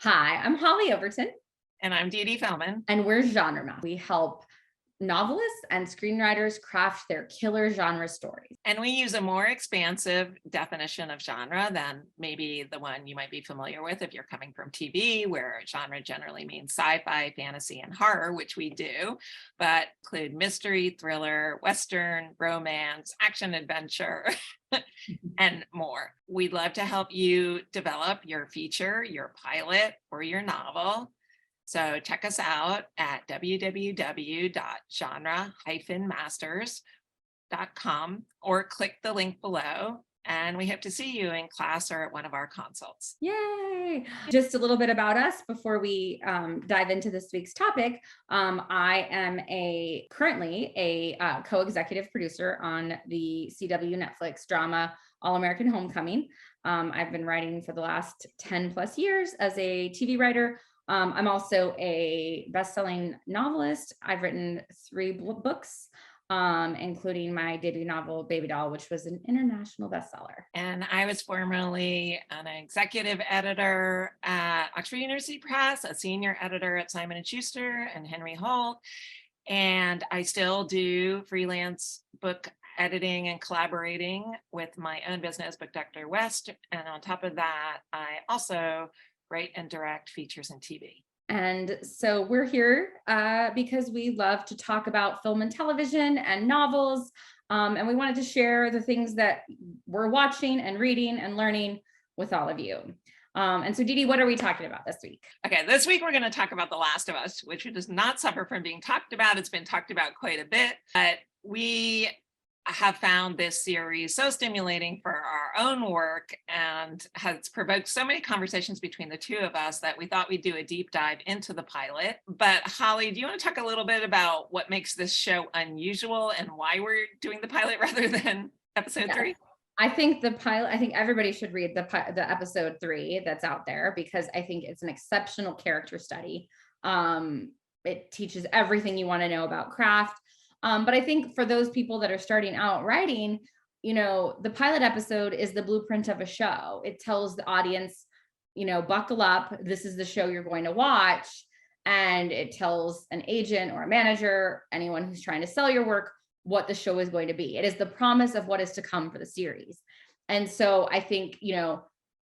Hi, I'm Holly Overton, And I'm Dee Feldman. and we're Genre Math. We help novelists and screenwriters craft their killer genre stories. And we use a more expansive definition of genre than maybe the one you might be familiar with if you're coming from TV, where genre generally means sci-fi, fantasy, and horror, which we do, but include mystery, thriller, Western, romance, action, adventure, and more. We'd love to help you develop your feature, your pilot, or your novel. So check us out at www.genre-masters.com or click the link below. And we hope to see you in class or at one of our consults. Yay! Just a little bit about us before we dive into this week's topic. I am currently a co-executive producer on the CW Netflix drama All American Homecoming. I've been writing for the last 10 plus years as a TV writer. I'm also a best-selling novelist. I've written 3 books, including my debut novel, Baby Doll, which was an international bestseller. And I was formerly an executive editor at Oxford University Press, a senior editor at Simon & Schuster and Henry Holt. And I still do freelance book editing and collaborating with my own business, Book Dr. West. And on top of that, I also write and direct features and TV. And so we're here because we love to talk about film and television and novels. And we wanted to share the things that we're watching and reading and learning with all of you. And so, Dee, what are we talking about this week? Okay, this week we're going to talk about The Last of Us, which does not suffer from being talked about. It's been talked about quite a bit, but we have found this series so stimulating for our own work and has provoked so many conversations between the two of us that we thought we'd do a deep dive into the pilot. But Holly, do you want to talk a little bit about what makes this show unusual and why we're doing the pilot rather than episode 3? I think the pilot, I think everybody should read the episode 3 that's out there, because I think it's an exceptional character study. It teaches everything you want to know about craft. But I think for those people that are starting out writing, the pilot episode is the blueprint of a show. It tells the audience, buckle up, this is the show you're going to watch. And it tells an agent or a manager, anyone who's trying to sell your work, what the show is going to be. It is the promise of what is to come for the series. And so I think,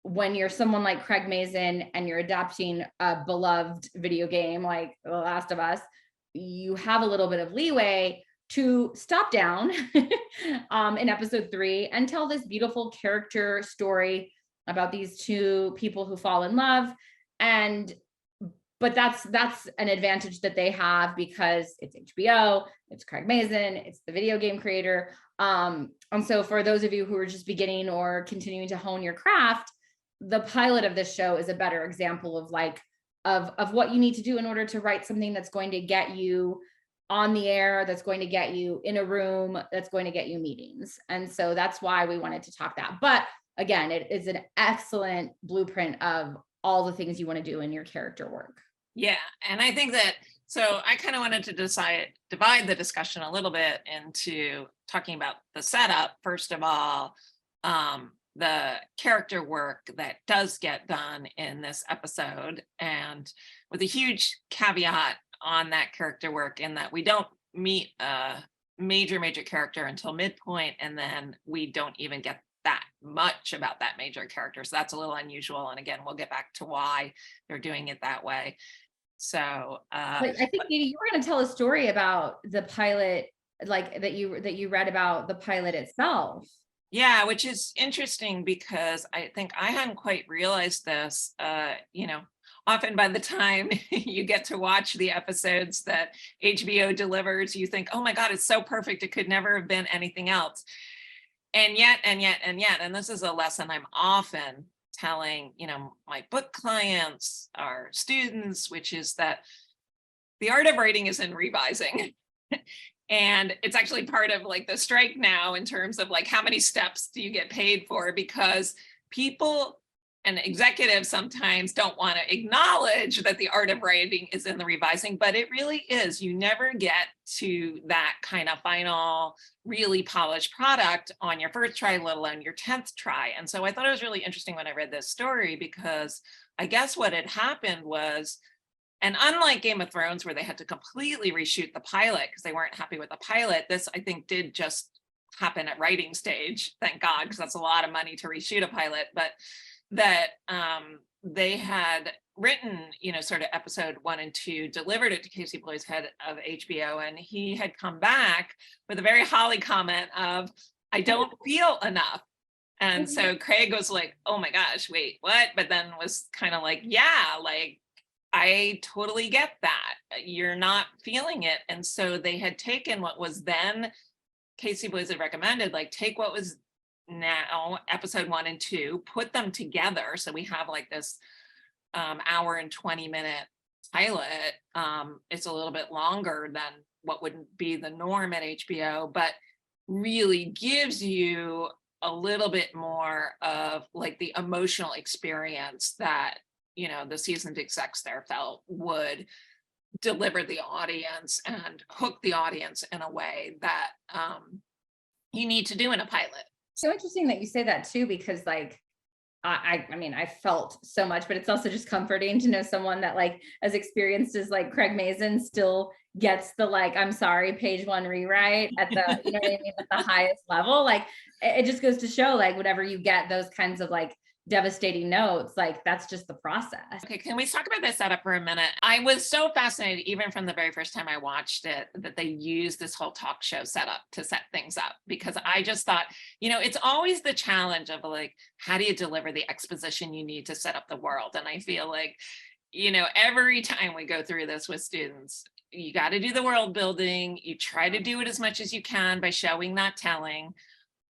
when you're someone like Craig Mazin and you're adapting a beloved video game like The Last of Us, you have a little bit of leeway to stop down in episode 3 and tell this beautiful character story about these 2 people who fall in love. But that's an advantage that they have because it's HBO, it's Craig Mazin, it's the video game creator. And so for those of you who are just beginning or continuing to hone your craft, the pilot of this show is a better example of of what you need to do in order to write something that's going to get you on the air, that's going to get you in a room, that's going to get you meetings. And so that's why we wanted to talk that. But again, it is an excellent blueprint of all the things you want to do in your character work. Yeah, and I think that, so I kind of wanted to divide the discussion a little bit into talking about the setup, first of all, the character work that does get done in this episode, and with a huge caveat on that character work in that we don't meet a major character until midpoint, and then we don't even get that much about that major character. So that's a little unusual. And again, we'll get back to why they're doing it that way. So I think you were going to tell a story about the pilot, like that you read about the pilot itself. Yeah, which is interesting because I think I hadn't quite realized this. Often by the time you get to watch the episodes that HBO delivers, you think, oh my God, it's so perfect. It could never have been anything else. And yet, and this is a lesson I'm often telling, my book clients, our students, which is that the art of writing is in revising. And it's actually part of the strike now in terms of how many steps do you get paid for, because people and executives sometimes don't want to acknowledge that the art of writing is in the revising, but it really is. You never get to that kind of final, really polished product on your first try, let alone your 10th try. And so I thought it was really interesting when I read this story, because I guess what had happened was, and unlike Game of Thrones, where they had to completely reshoot the pilot because they weren't happy with the pilot, this I think did just happen at writing stage, thank God, because that's a lot of money to reshoot a pilot. But that they had written, sort of episode 1 and 2, delivered it to Casey Bloys, head of HBO, and he had come back with a very Holly comment of, I don't feel enough. And so Craig was like, oh my gosh, wait, what? But then was kind of like, yeah, like, I totally get that. You're not feeling it. And so they had taken what was then, Casey Bloys had recommended, like, take what was now episode 1 and 2, put them together. So we have like this hour and 20-minute pilot. It's a little bit longer than what would be the norm at HBO, but really gives you a little bit more of like the emotional experience that, the seasoned execs there felt would deliver the audience and hook the audience in a way that you need to do in a pilot. So interesting that you say that too, because like, I mean, I felt so much, but it's also just comforting to know someone that like as experienced as like Craig Mazin still gets the, like, I'm sorry, page 1 rewrite at the, you know what I mean, at the highest level. Like it just goes to show, like, whenever you get those kinds of like devastating notes, like that's just the process. Okay, can we talk about this setup for a minute? I was so fascinated, even from the very first time I watched it, that they used this whole talk show setup to set things up, because I just thought, it's always the challenge of like, how do you deliver the exposition you need to set up the world? And I feel like, every time we go through this with students, you got to do the world building. You try to do it as much as you can by showing, not telling.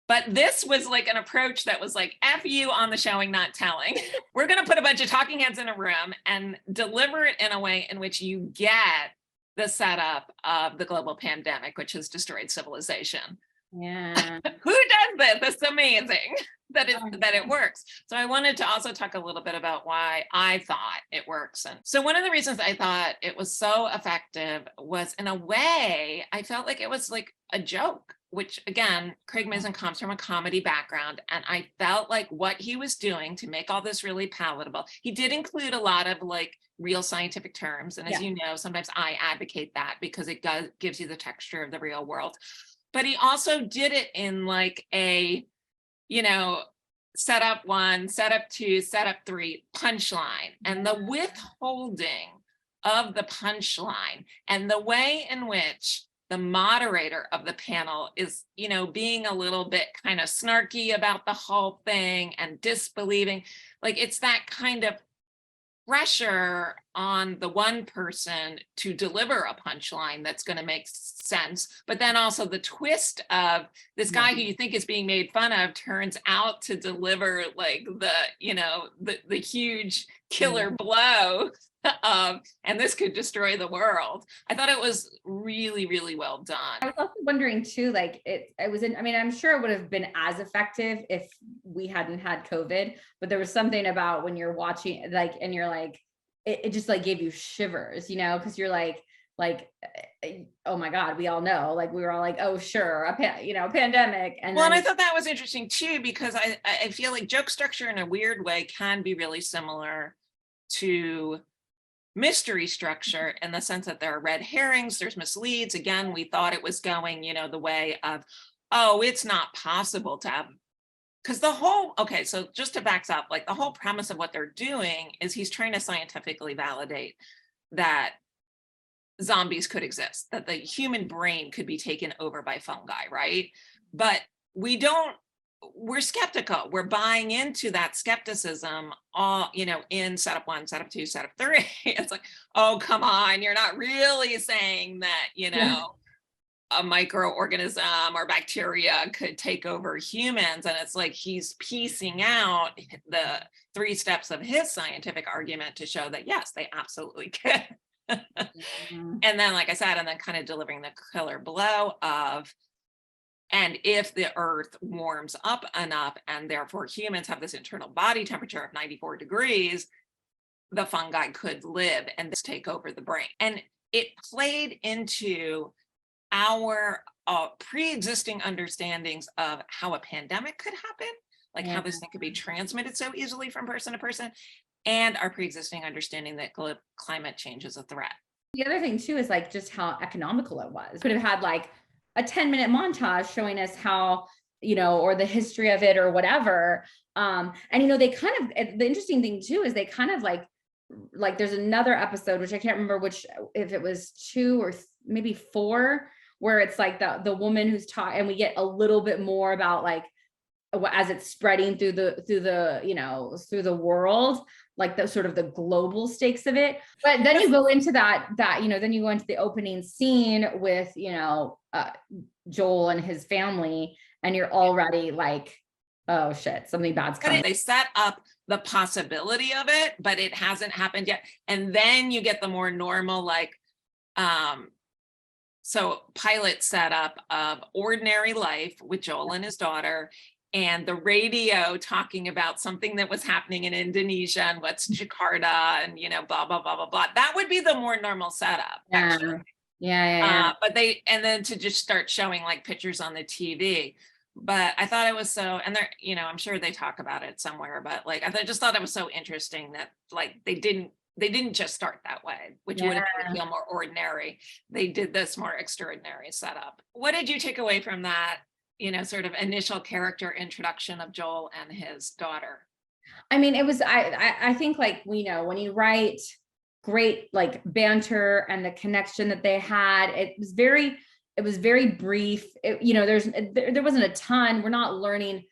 But this was like an approach that was like, F you on the showing, not telling. We're going to put a bunch of talking heads in a room and deliver it in a way in which you get the setup of the global pandemic, which has destroyed civilization. Yeah. Who does this? That's amazing that it works. So I wanted to also talk a little bit about why I thought it works. And so one of the reasons I thought it was so effective was, in a way, I felt like it was like a joke, which again, Craig Mazin comes from a comedy background. And I felt like what he was doing to make all this really palatable, he did include a lot of like real scientific terms. And as you know, sometimes I advocate that because it gives you the texture of the real world. But he also did it in like a, setup 1, setup 2, setup 3 punchline, and the withholding of the punchline and the way in which the moderator of the panel is, being a little bit kind of snarky about the whole thing and disbelieving. Like, it's that kind of pressure on the one person to deliver a punchline that's going to make sense, but then also the twist of this guy who you think is being made fun of turns out to deliver like the huge killer blow and this could destroy the world. I thought it was really, really well done. I was also wondering too, like I'm sure it would have been as effective if we hadn't had COVID, but there was something about when you're watching, like, and you're like, it just like gave you shivers, because you're like, oh my God, we all know, like, we were all like, oh, sure, a pandemic. And I thought that was interesting too, because I feel like joke structure in a weird way can be really similar to mystery structure, in the sense that there are red herrings, there's misleads. Again, we thought it was going, the way of, oh, it's not possible to have, because so just to back up, like the whole premise of what they're doing is he's trying to scientifically validate that zombies could exist, that the human brain could be taken over by fungi, right? But we're skeptical. We're buying into that skepticism all, in setup 1, setup 2, setup 3. It's like, oh, come on. You're not really saying that, a microorganism or bacteria could take over humans. And it's like, he's piecing out the 3 steps of his scientific argument to show that, yes, they absolutely could. And then, like I said, and then kind of delivering the killer blow of, And if the earth warms up enough, and therefore humans have this internal body temperature of 94 degrees, the fungi could live and this take over the brain. And it played into our pre-existing understandings of how a pandemic could happen, like how this thing could be transmitted so easily from person to person, and our pre-existing understanding that climate change is a threat. The other thing too is like just how economical it was. Could have had like a 10-minute montage showing us how, or the history of it or whatever. And they kind of, the interesting thing too is they kind of like there's another episode, which I can't remember which, if it was 2 or maybe 4, where it's like the woman who's taught, and we get a little bit more about like as it's spreading through the world, like the sort of the global stakes of it. But then you go into then you go into the opening scene with, Joel and his family, and you're already like, oh shit, something bad's coming. They set up the possibility of it, but it hasn't happened yet. And then you get the more normal, so pilot setup of ordinary life with Joel and his daughter, and the radio talking about something that was happening in Indonesia and what's Jakarta and, blah, blah, blah, blah, blah. That would be the more normal setup, actually. Yeah. But and then to just start showing like pictures on the TV. But I thought it was so, and they're, I'm sure they talk about it somewhere, but like, I just thought it was so interesting that like, they didn't just start that way, which would have feel more ordinary. They did this more extraordinary setup. What did you take away from that, sort of initial character introduction of Joel and his daughter? I mean, it was, I think like, when you write great like banter and the connection that they had, it was very brief. There wasn't a ton, we're not learning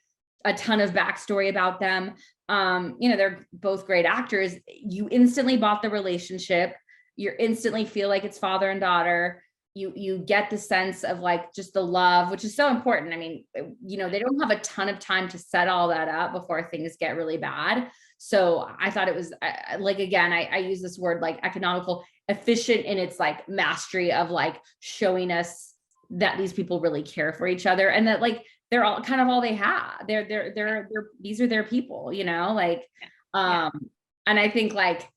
a ton of backstory about them. They're both great actors. You instantly bought the relationship. You instantly feel like it's father and daughter. You get the sense of like just the love, which is so important. I mean, they don't have a ton of time to set all that up before things get really bad. So I thought it was like, again, I use this word like economical, efficient in its like mastery of like showing us that these people really care for each other, and that like they're all kind of all they have. These are their people, and I think like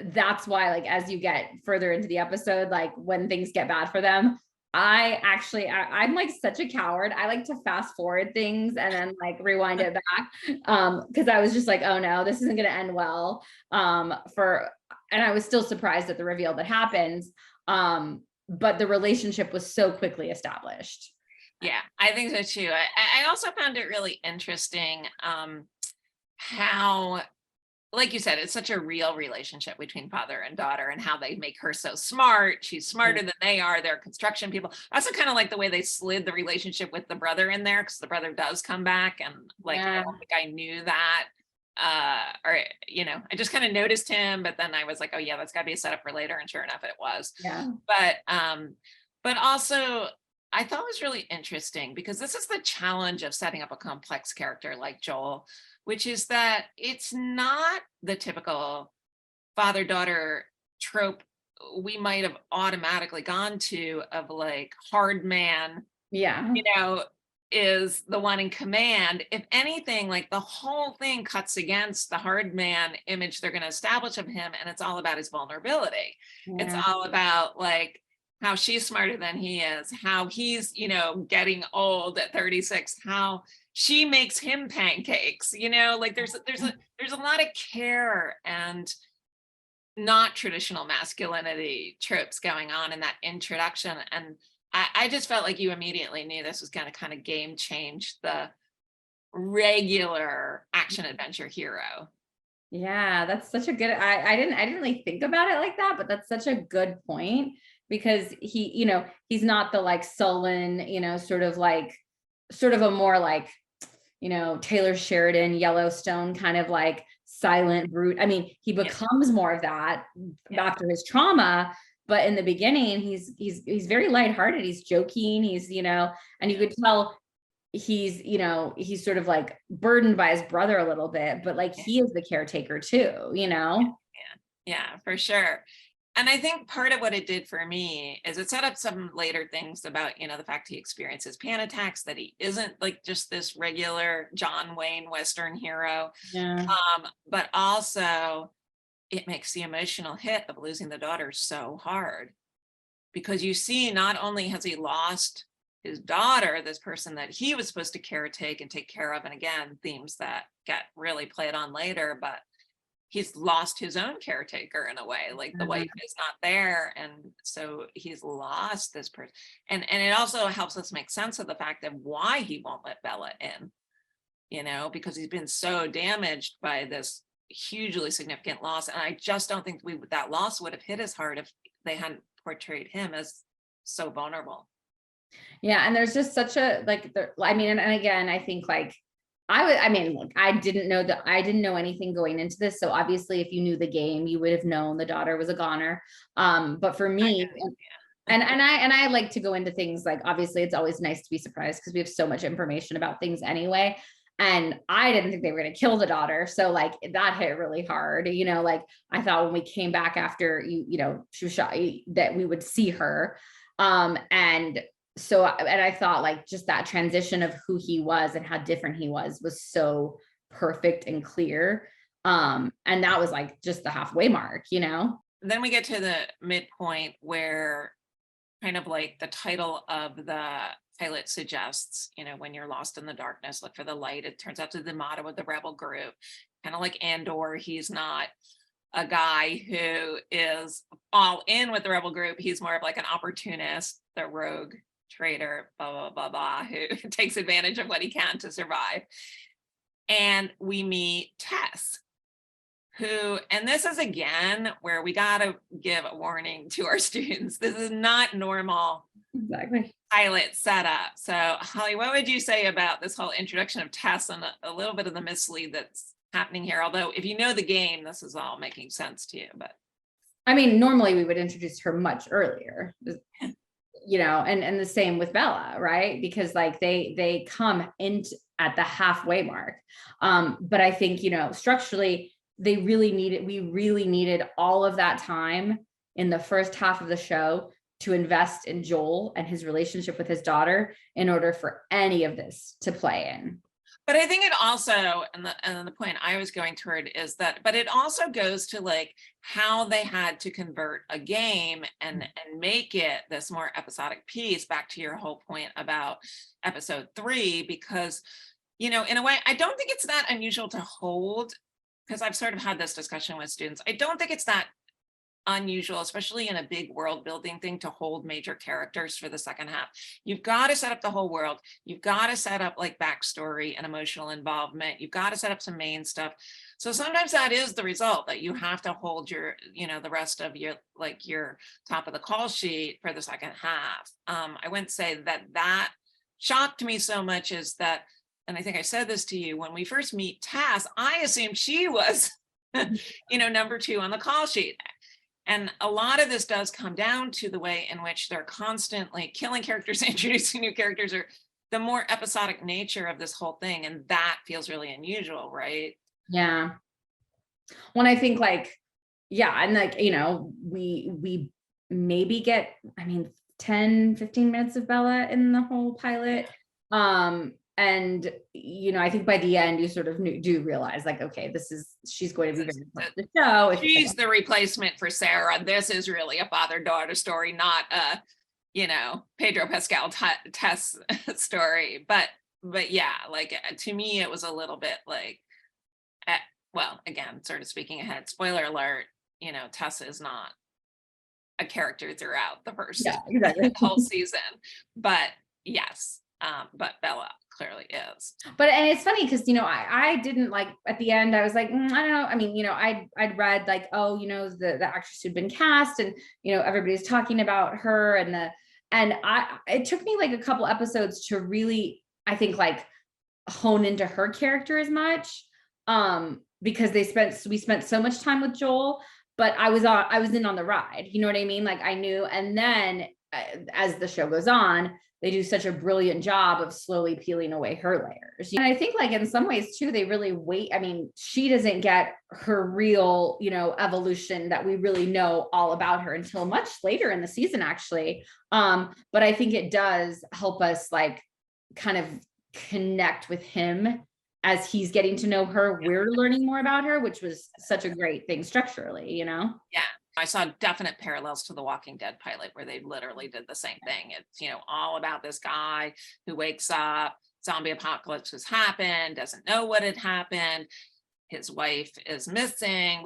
that's why, like, as you get further into the episode, like when things get bad for them, I'm like such a coward. I like to fast forward things and then like rewind it back. Cause I was just like, oh no, this isn't going to end well. And I was still surprised at the reveal that happens. But the relationship was so quickly established. Yeah, I think so too. I also found it really interesting how, like you said, it's such a real relationship between father and daughter, and how they make her so smart. She's smarter than they are. They're construction people. I also kind of like the way they slid the relationship with the brother in there, because the brother does come back, and like I don't think I knew that. I just kind of noticed him, but then I was like, oh yeah, that's got to be a setup for later, and sure enough it was. But also I thought it was really interesting, because this is the challenge of setting up a complex character like Joel, which is that it's not the typical father-daughter trope we might have automatically gone to of like hard man, is the one in command. If anything, like the whole thing cuts against the hard man image they're going to establish of him, and it's all about his vulnerability. It's all about like how she's smarter than he is, how he's, getting old at 36, how she makes him pancakes, like there's a lot of care and not traditional masculinity tropes going on in that introduction. And I just felt like you immediately knew this was going to kind of game change the regular action adventure hero. Yeah, that's such a good, I didn't really think about it like that, but that's such a good point, because he's not the like sullen, sort of a more like, Taylor Sheridan, Yellowstone kind of like silent brute. I mean, he becomes more of that after his trauma, but in the beginning, he's very lighthearted. He's joking. He's, and you could tell he's sort of like burdened by his brother a little bit, but like he is the caretaker too, Yeah, for sure. And I think part of what it did for me is it set up some later things about, the fact he experiences panic attacks, that he isn't like just this regular John Wayne Western hero. Yeah. But also it makes the emotional hit of losing the daughter so hard, because you see, not only has he lost his daughter, this person that he was supposed to caretake and take care of, and again, themes that get really played on later, but he's lost his own caretaker in a way, like the wife is not there, and so he's lost this person. And it also helps us make sense of the fact of why he won't let Bella in, because he's been so damaged by this hugely significant loss. And I just don't think that loss would have hit as hard if they hadn't portrayed him as so vulnerable. Yeah. And there's just such a, like, and again, I think like, look, I didn't know anything going into this. So obviously if you knew the game, you would have known the daughter was a goner. But for me, and I like to go into things like, obviously it's always nice to be surprised because we have so much information about things anyway. And I didn't think they were going to kill the daughter. So like that hit really hard, like I thought when we came back after she was shot, that we would see her. And I thought like just that transition of who he was and how different he was so perfect and clear. And that was like just the halfway mark, Then we get to the midpoint where kind of like the title of the pilot suggests, when you're lost in the darkness, look for the light. It turns out to be the motto of the rebel group, kind of like Andor. He's not a guy who is all in with the rebel group. He's more of like an opportunist, the rogue traitor, blah, blah, blah, blah, who takes advantage of what he can to survive. And we meet Tess, who, and this is again where we got to give a warning to our students. This is not normal pilot setup. So Holly, what would you say about this whole introduction of Tess and a little bit of the mislead that's happening here? Although if you know the game, this is all making sense to you. But I mean, normally we would introduce her much earlier, and the same with Bella, right? Because like they come in at the halfway mark. But I think, structurally, we really needed all of that time in the first half of the show to invest in Joel and his relationship with his daughter in order for any of this to play in. But I think it also, and the point I was going toward is that, but it also goes to like how they had to convert a game and make it this more episodic piece, back to your whole point about episode 3, because, in a way, I don't think it's that unusual to hold, because I've sort of had this discussion with students. I don't think it's that unusual, especially in a big world building thing, to hold major characters for the second half. You've got to set up the whole world. You've got to set up like backstory and emotional involvement. You've got to set up some main stuff. So sometimes that is the result, that you have to hold your, the rest of your, like your top of the call sheet for the second half. I wouldn't say that shocked me so much as that, and I think I said this to you, when we first meet Tess, I assumed she was, number 2 on the call sheet. And a lot of this does come down to the way in which they're constantly killing characters, introducing new characters, or the more episodic nature of this whole thing. And that feels really unusual, right? Yeah. When I think like, yeah. And like, we maybe get, 10, 15 minutes of Bella in the whole pilot. And, I think by the end, you sort of do realize like, okay, she's going to be very part of the show. She's the replacement for Sarah. This is really a father-daughter story, not a, Pedro Pascal Tess story. But yeah, like to me, it was a little bit like, well, again, sort of speaking ahead, spoiler alert, Tess is not a character throughout the first whole season. But yes, but Bella clearly is. And it's funny because I didn't like, at the end I was like, I don't know. I'd read like, oh, the actress who'd been cast, and everybody's talking about her, and it took me like a couple episodes to really, I think, like hone into her character as much, because we spent so much time with Joel, but I was in on the ride, you know what I mean? Like I knew, and then as the show goes on, they do such a brilliant job of slowly peeling away her layers. And I think like in some ways too, they really wait. I mean, she doesn't get her real, evolution that we really know all about her until much later in the season, actually. But I think it does help us like kind of connect with him as he's getting to know her. We're learning more about her, which was such a great thing structurally, Yeah. I saw definite parallels to the Walking Dead pilot where they literally did the same thing. It's, all about this guy who wakes up, zombie apocalypse has happened, doesn't know what had happened. His wife is missing.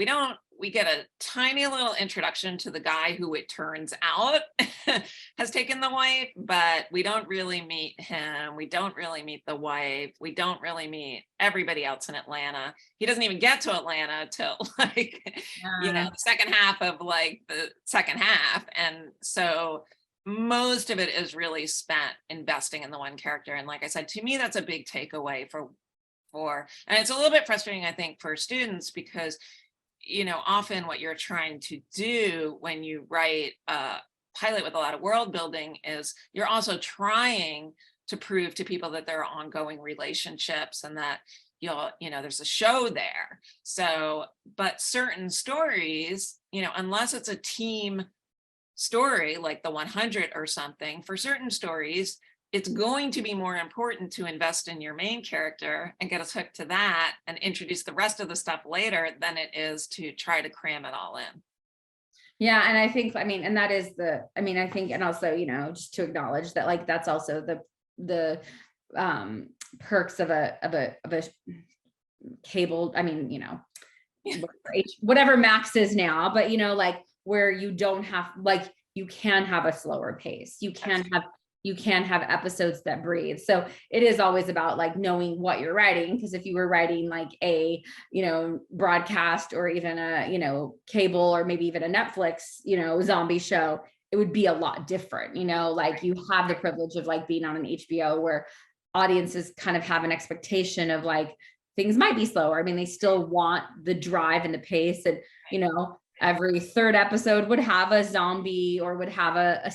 We get a tiny little introduction to the guy who it turns out has taken the wife, but we don't really meet him. We don't really meet the wife. We don't really meet everybody else in Atlanta. He doesn't even get to Atlanta till the second half of like the second half. And so most of it is really spent investing in the one character. And like I said, to me, that's a big takeaway and it's a little bit frustrating, I think, for students because, often what you're trying to do when you write a pilot with a lot of world building is you're also trying to prove to people that there are ongoing relationships and that there's a show there. So, but certain stories, unless it's a team story like the 100 or something, for certain stories, it's going to be more important to invest in your main character and get us hooked to that and introduce the rest of the stuff later than it is to try to cram it all in. Yeah. And I think, and that is I think, and also, just to acknowledge that, like, that's also the perks of a cable, whatever Max is now, but, like where you don't have, like, you can have a slower pace. You can have episodes that breathe. So it is always about like knowing what you're writing. Because if you were writing like a, broadcast or even a, cable or maybe even a Netflix, zombie show, it would be a lot different, like you have the privilege of like being on an HBO where audiences kind of have an expectation of like, things might be slower. I mean, they still want the drive and the pace and, every third episode would have a zombie or would have a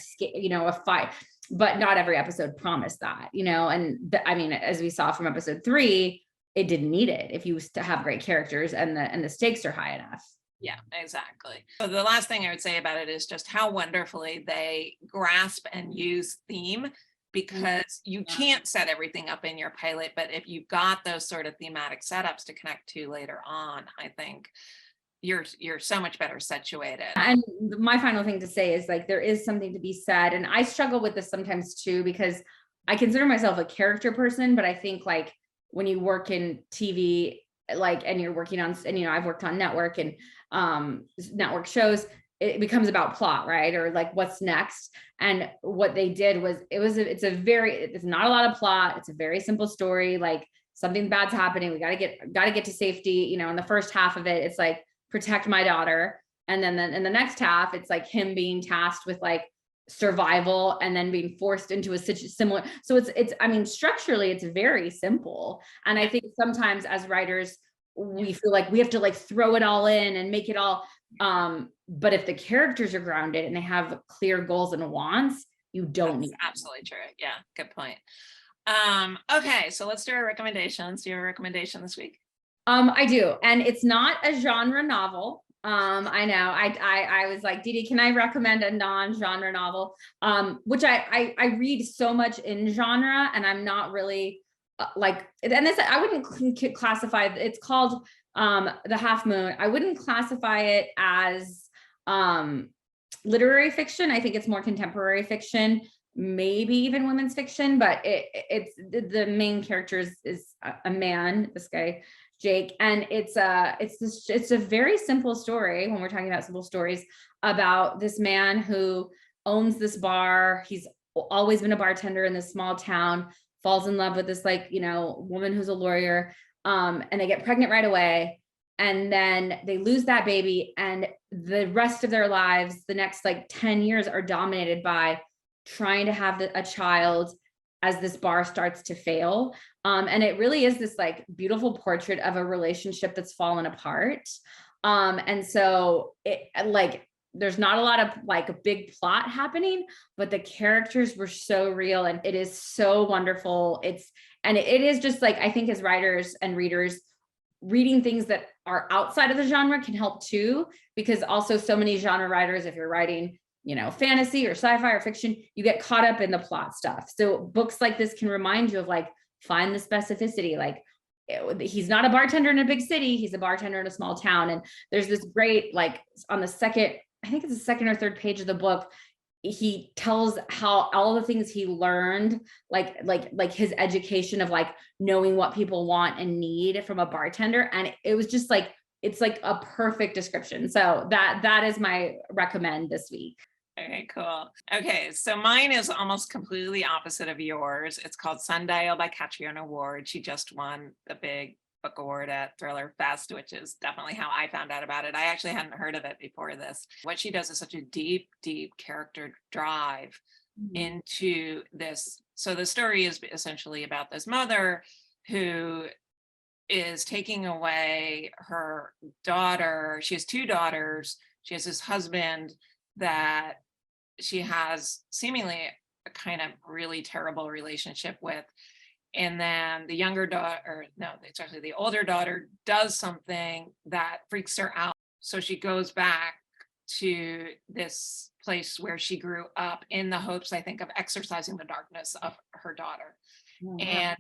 fight. But not every episode promised that, and as we saw from episode 3, it didn't need it if you used to have great characters and the stakes are high enough. Yeah, exactly. So the last thing I would say about it is just how wonderfully they grasp and use theme, because you can't set everything up in your pilot, but if you've got those sort of thematic setups to connect to later on, I think you're so much better situated. And my final thing to say is like, there is something to be said. And I struggle with this sometimes too, because I consider myself a character person, but I think like when you work in TV, like, and you're working on, and, I've worked on network and network shows, it becomes about plot, right? Or like what's next. And what they did was, it's not a lot of plot. It's a very simple story. Like something bad's happening. We got to get to safety. In the first half of it, it's like, protect my daughter. And then in the next half, it's like him being tasked with like survival and then being forced into a similar. So it's structurally, it's very simple. And I think sometimes as writers, we feel like we have to like throw it all in and make it all. But if the characters are grounded and they have clear goals and wants, you don't need. Absolutely true. Yeah. Good point. Okay. So let's do our recommendations. Do you have a recommendation this week? I do. And it's not a genre novel. I know I was like, Didi, can I recommend a non-genre novel? Which I read so much in genre and I'm not really and this, I wouldn't classify, it's called, The Half Moon. I wouldn't classify it as, literary fiction. I think it's more contemporary fiction, maybe even women's fiction, but it's the main character is a man, this guy, Jake. And it's a very simple story when we're talking about simple stories about this man who owns this bar. He's always been a bartender in this small town, falls in love with this woman who's a lawyer. And they get pregnant right away. And then they lose that baby. And the rest of their lives, the next 10 years are dominated by trying to have a child as this bar starts to fail. And it really is this beautiful portrait of a relationship that's fallen apart. And so there's not a lot of like a big plot happening, but the characters were so real, and it is so wonderful. It is just like, I think as writers and readers, reading things that are outside of the genre can help too, because also so many genre writers, if you're writing, you know, fantasy or sci-fi or fiction, you get caught up in the plot stuff. So books like this can remind you of like, find the specificity. Like, he's not a bartender in a big city, he's a bartender in a small town. And there's this great, like on the second, I think it's the second or third page of the book, he tells how all the things he learned, like his education of like knowing what people want and need from a bartender. And it was just like, it's like a perfect description. So that is my recommend this week. Okay, cool. Okay, so mine is almost completely opposite of yours. It's called Sundial by Catriona Ward. She just won the big book award at Thriller Fest, which is definitely how I found out about it. I actually hadn't heard of it before this. What she does is such a deep, deep character drive into this. So the story is essentially about this mother who is taking away her daughter. She has two daughters. She has this husband that she has seemingly a kind of really terrible relationship with. And then the younger daughter, or no, it's actually the older daughter, does something that freaks her out. So she goes back to this place where she grew up in the hopes, I think, of exorcising the darkness of her daughter. Mm-hmm. And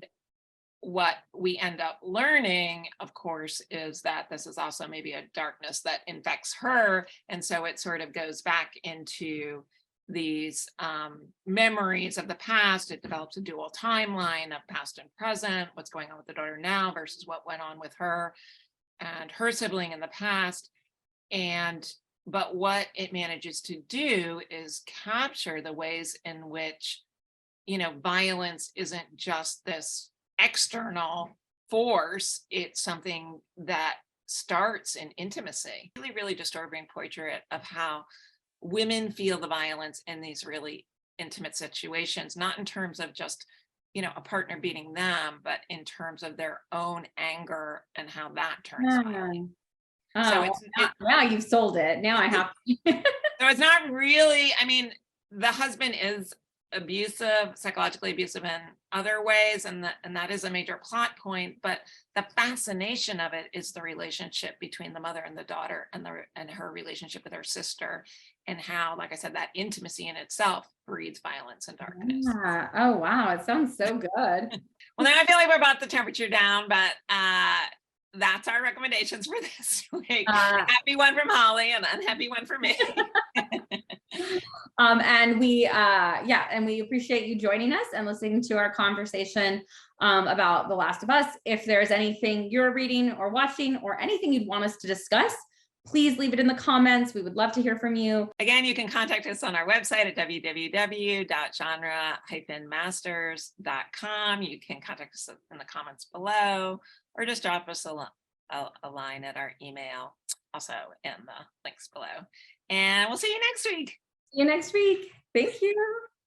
what we end up learning, of course, is that this is also maybe a darkness that infects her. And so it sort of goes back into these memories of the past. It develops a dual timeline of past and present, what's going on with the daughter now versus what went on with her and her sibling in the past. But what it manages to do is capture the ways in which, you know, violence isn't just this external force, it's something that starts in intimacy. Really, really disturbing portrait of how women feel the violence in these really intimate situations, not in terms of just, you know, a partner beating them, but in terms of their own anger and how that turns violent. So now you've sold it. Now I have to. So it's not really, I mean, the husband is abusive, psychologically abusive in other ways, and that is a major plot point, but the fascination of it is the relationship between the mother and the daughter, and her relationship with her sister, and how, like I said, that intimacy in itself breeds violence and darkness. Yeah. Oh wow, it sounds so good. Well, now I feel like we're about the temperature down, but that's our recommendations for this week. Happy one from Holly and unhappy one for me. And we appreciate you joining us and listening to our conversation about The Last of Us. If there's anything you're reading or watching or anything you'd want us to discuss, please leave it in the comments. We would love to hear from you. Again, you can contact us on our website at www.genre-masters.com. You can contact us in the comments below, or just drop us a line at our email, also in the links below. And we'll see you next week. See you next week. Thank you.